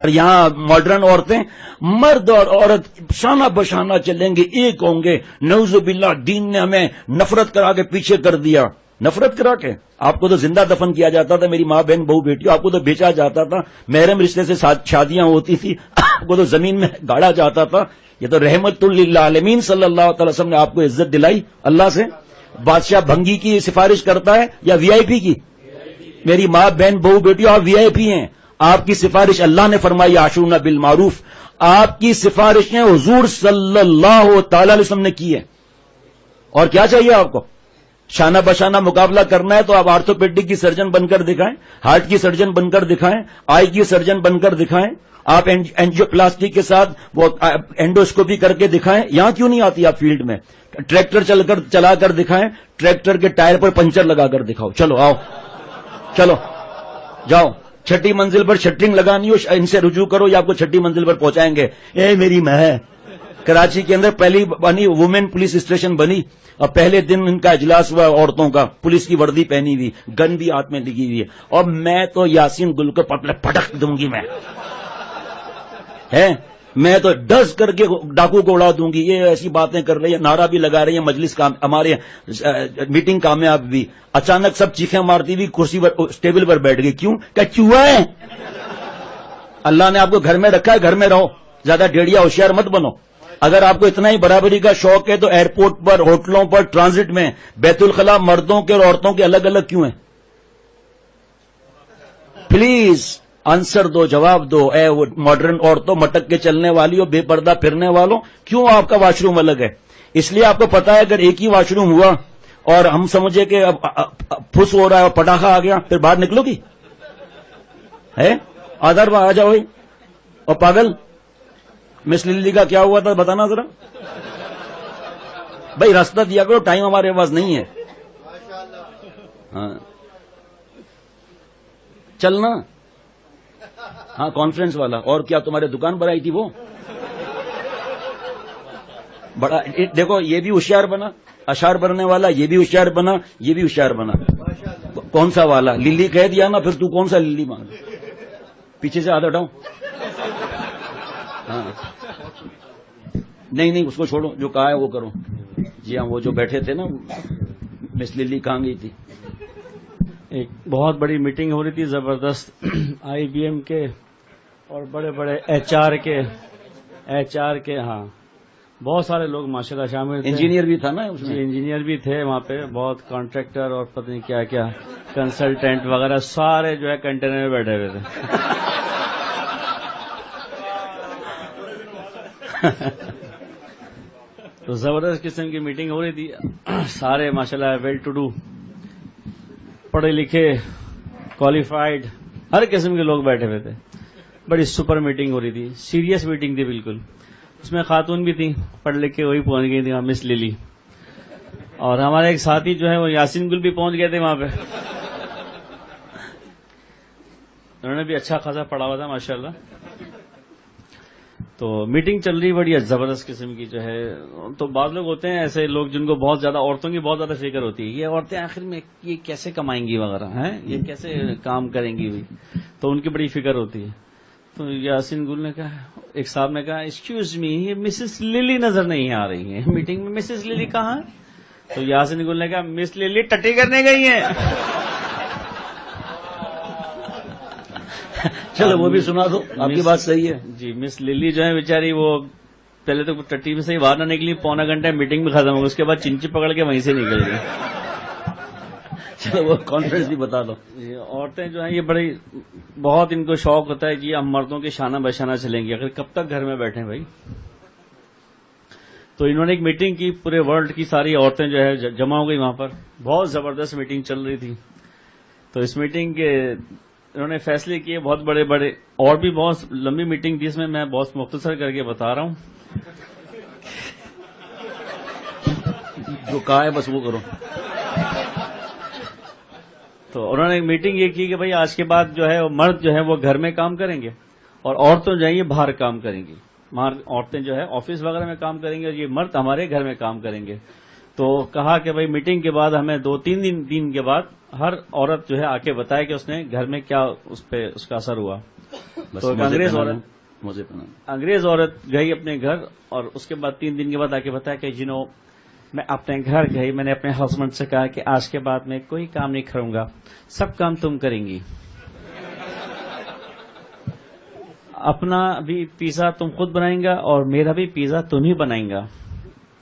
اور یہاں ماڈرن عورتیں مرد اور عورت شانہ بشانہ چلیں گے، ایک ہوں گے. نعوذ باللہ دین نے ہمیں نفرت کرا کے پیچھے کر دیا. نفرت کرا کے آپ کو تو زندہ دفن کیا جاتا تھا، میری ماں بہن بہو بیٹیوں، آپ کو تو بیچا جاتا تھا، محرم رشتے سے شادیاں ہوتی تھی، آپ کو تو زمین میں گاڑا جاتا تھا. یہ تو رحمت للعالمین صلی اللہ تعالی وسلم نے آپ کو عزت دلائی اللہ سے. بادشاہ بھنگی کی سفارش کرتا ہے یا وی آئی پی کی؟ میری ماں بہن بہو بیٹیوں، آپ وی آئی پی ہیں. آپ کی سفارش اللہ نے فرمائی عاشرون بالمعروف. آپ کی سفارشیں حضور صلی اللہ تعالی علیہ وسلم نے کی ہے. اور کیا چاہیے آپ کو؟ شانہ بشانہ مقابلہ کرنا ہے تو آپ آرتھوپیڈک کی سرجن بن کر دکھائیں، ہارٹ کی سرجن بن کر دکھائیں، آئی کی سرجن بن کر دکھائیں. آپ اینجیو پلاسٹی کے ساتھ وہ اینڈوسکوپی کر کے دکھائیں. یہاں کیوں نہیں آتی آپ فیلڈ میں؟ ٹریکٹر چلا کر دکھائیں، ٹریکٹر کے ٹائر پر پنچر لگا کر دکھاؤ. چلو آؤ، چلو جاؤ. چھٹی منزل پر شٹرنگ لگانی ہو ان سے رجوع کرو، یا آپ کو چھٹی منزل پر پہنچائیں گے. اے میری ماں، کراچی کے اندر پہلی بنی وومن پولیس اسٹیشن بنی، اور پہلے دن ان کا اجلاس ہوا عورتوں کا، پولیس کی وردی پہنی ہوئی، گن بھی ہاتھ میں لگی ہوئی ہے. اور میں تو یاسین گل کو پٹک دوں گی. میں تو ڈز کر کے ڈاکو کو اڑا دوں گی. یہ ایسی باتیں کر رہی ہے، نعرہ بھی لگا رہی ہے، مجلس ہمارے میٹنگ کامیاب بھی. اچانک سب چیخیں مارتی ہوئی کرسی پر ٹیبل پر بیٹھ گئی. کیوں؟ کہ چوہا ہے. اللہ نے آپ کو گھر میں رکھا ہے، گھر میں رہو، زیادہ ڈیڑیا ہوشیار مت بنو. اگر آپ کو اتنا ہی برابری کا شوق ہے تو ایئرپورٹ پر، ہوٹلوں پر، ٹرانزٹ میں بیت الخلاء مردوں کے اور عورتوں کے الگ الگ کیوں ہیں؟ پلیز آنسر دو، جواب دو. اے ماڈرن عورتوں، مٹک کے چلنے والی اور بے پردہ پھرنے والوں، کیوں آپ کا واش روم الگ ہے؟ اس لیے آپ کو پتا ہے اگر ایک ہی واش روم ہوا اور ہم سمجھے کہ اب پھس ہو رہا ہے اور پٹاخہ آ گیا، پھر باہر نکلو گی؟ ہے آدھار آ جاؤ. اور پاگل مس للی کا کیا ہوا تھا بتانا ذرا. بھائی راستہ دیا کرو، ٹائم ہمارے پاس نہیں ہے. ہاں چلنا. ہاں کانفرنس والا. اور کیا تمہارے دکان پر آئی تھی وہ؟ بڑا دیکھو، یہ بھی ہوشیار بنا، اشعار بننے والا، یہ بھی ہوشیار بنا، یہ بھی ہوشیار بنا. کون سا والا؟ للی کہہ دیا نا، پھر تو کون سا للی مانگ؟ پیچھے سے ہاتھ ہٹاؤ. ہاں نہیں اس کو چھوڑو، جو کہا ہے وہ کرو. جی ہاں، وہ جو بیٹھے تھے نا، مس للی کہاں گئی تھی؟ ایک بہت بڑی میٹنگ ہو رہی تھی، زبردست. آئی بی ایم کے اور بڑے بڑے ایچ آر کے ہاں بہت سارے لوگ ماشاءاللہ شامل تھے. انجینئر بھی تھا نا اس میں؟ جی انجینئر بھی تھے وہاں پہ، بہت کانٹریکٹر اور پتہ نہیں کیا کیا کنسلٹینٹ وغیرہ، سارے جو ہے کنٹینر میں بیٹھے ہوئے تھے. تو زبردست قسم کی میٹنگ ہو رہی تھی. سارے ماشاءاللہ ویل ٹو ڈو، پڑھے لکھے، کوالیفائڈ، ہر قسم کے لوگ بیٹھے ہوئے تھے. بڑی سپر میٹنگ ہو رہی تھی، سیریس میٹنگ تھی بالکل. اس میں خاتون بھی تھیں، پڑھ لکھ کے وہی پہنچ گئی تھی مس للی. اور ہمارے ایک ساتھی جو ہے وہ یاسین گل بھی پہنچ گئے تھے وہاں پہ. انہوں نے بھی اچھا خاصا پڑھا ہوا تھا ماشاءاللہ. تو میٹنگ چل رہی بڑی زبردست قسم کی جو ہے. تو بعض لوگ ہوتے ہیں ایسے لوگ جن کو بہت زیادہ عورتوں کی بہت زیادہ فکر ہوتی ہے، یہ عورتیں آخر میں یہ کیسے کمائیں گی وغیرہ ہیں، یہ کیسے کام کریں گی، تو ان کی بڑی فکر ہوتی ہے. تو یاسین گل نے کہا، ایک صاحب نے کہا، ایکسکیوز می، یہ مسز للی نظر نہیں آ رہی ہیں میٹنگ میں، مسز للی کہاں؟ تو یاسین گل نے کہا، مس للی ٹٹی کرنے گئی ہیں. چلو وہ بھی سنا دو، آپ کی بات صحیح ہے. جی مس للی جو ہے بیچاری، وہ پہلے تو ٹٹی میں سے ہی باہر نہ نکلی، پونا گھنٹہ میٹنگ بھی ختم ہو، اس کے بعد چنچی پکڑ کے وہیں سے نکل گئی. چلو وہ کانفرنس بھی بتا دو. عورتیں جو ہیں یہ بڑی بہت ان کو شوق ہوتا ہے کہ ہم مردوں کے شانہ بشانہ چلیں گے، اگر کب تک گھر میں بیٹھیں بھائی. تو انہوں نے ایک میٹنگ کی، پورے ورلڈ کی ساری عورتیں جو ہے جمع ہو گئی وہاں پر. بہت زبردست میٹنگ چل رہی تھی. تو اس میٹنگ کے انہوں نے فیصلے کیے بہت بڑے بڑے، اور بھی بہت لمبی میٹنگ تھی، اس میں میں بہت مختصر کر کے بتا رہا ہوں. جو کہا ہے بس وہ کرو. تو انہوں نے ایک میٹنگ یہ کی کہ بھائی آج کے بعد جو ہے مرد جو ہے وہ گھر میں کام کریں گے، اور عورتیں جو ہیں یہ باہر کام کریں گی. عورتیں جو ہے آفس وغیرہ میں کام کریں گے، اور یہ مرد ہمارے گھر میں کام کریں گے. تو کہا کہ بھائی میٹنگ کے بعد ہمیں 2-3 دن کے بعد ہر عورت جو ہے آ کے بتائے کہ اس نے گھر میں کیا اس پہ اس کا اثر ہوا. بس تو ایک موزے انگریز پہنا عورت لیں، موزے پہنا لیں۔ انگریز عورت گئی اپنے گھر، اور اس کے بعد 3 دن کے بعد آ کے بتایا کہ میں اپنے گھر گئی، میں نے اپنے ہسبینڈ سے کہا کہ آج کے بعد میں کوئی کام نہیں کروں گا، سب کام تم کریں گی، اپنا بھی پیزا تم خود بنائیں گا اور میرا بھی پیزا تم ہی بنائیں گا۔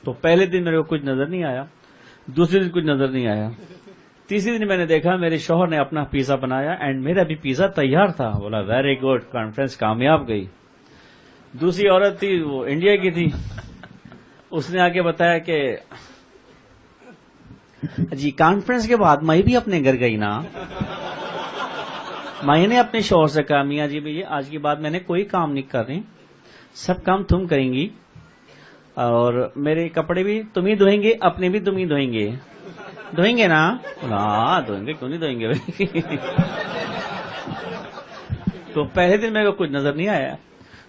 تو پہلے دن میرے کو کچھ نظر نہیں آیا، دوسرے دن کچھ نظر نہیں آیا، تیسرے دن میں نے دیکھا میرے شوہر نے اپنا پیزا بنایا اینڈ میرا بھی پیزا تیار تھا۔ بولا ویری گڈ، کانفرنس کامیاب گئی۔ دوسری عورت تھی، وہ انڈیا کی تھی، اس نے آگے بتایا کہ جی کانفرنس کے بعد میں بھی اپنے گھر گئی نا، میں نے اپنے شوہر سے کہا میاں جی بھئی آج کے بعد میں نے کوئی کام نہیں کر رہی، سب کام تم کریں گی اور میرے کپڑے بھی تم ہی دھوئیں گے، اپنے بھی تم ہی دھوئیں گے، دھوئیں گے نا؟ ہاں دھوئیں گے، کیوں نہیں دھوئیں گے بھائی؟ تو پہلے دن میرے کو کچھ نظر نہیں آیا،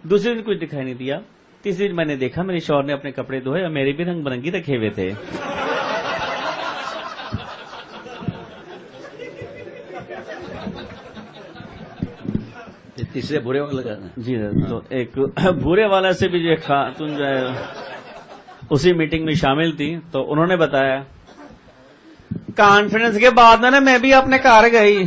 دوسرے دن کچھ دکھائی نہیں دیا، تیسرے دن میں نے دیکھا میرے شوہر نے اپنے کپڑے دھوئے اور میرے بھی رنگ برنگی رکھے ہوئے تھے۔ تیسرے برے والا لگانا جی تو ایک بھورے والا سے بھی جو خاتون جو ہے اسی میٹنگ میں شامل تھی، تو انہوں نے بتایا کانفرنس کے بعد میں بھی اپنے گھر گئی،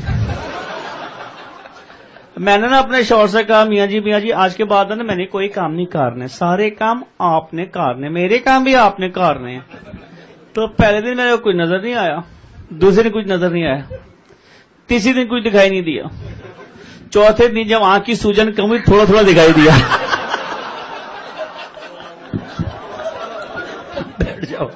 میں نے اپنے شوہر سے کہا میاں جی آج کے بعد میں نے کوئی کام نہیں کرنے، سارے کام آپ نے کرنے، میرے کام بھی آپ نے کرنے۔ تو پہلے دن میرے کو کچھ نظر نہیں آیا، دوسرے دن کچھ نظر نہیں آیا، تیسرے دن کچھ دکھائی نہیں دیا، چوتھے دن جب آنکھ کی سوجن کم ہوئی تھوڑا تھوڑا دکھائی دیا۔ بیٹھ جاؤ۔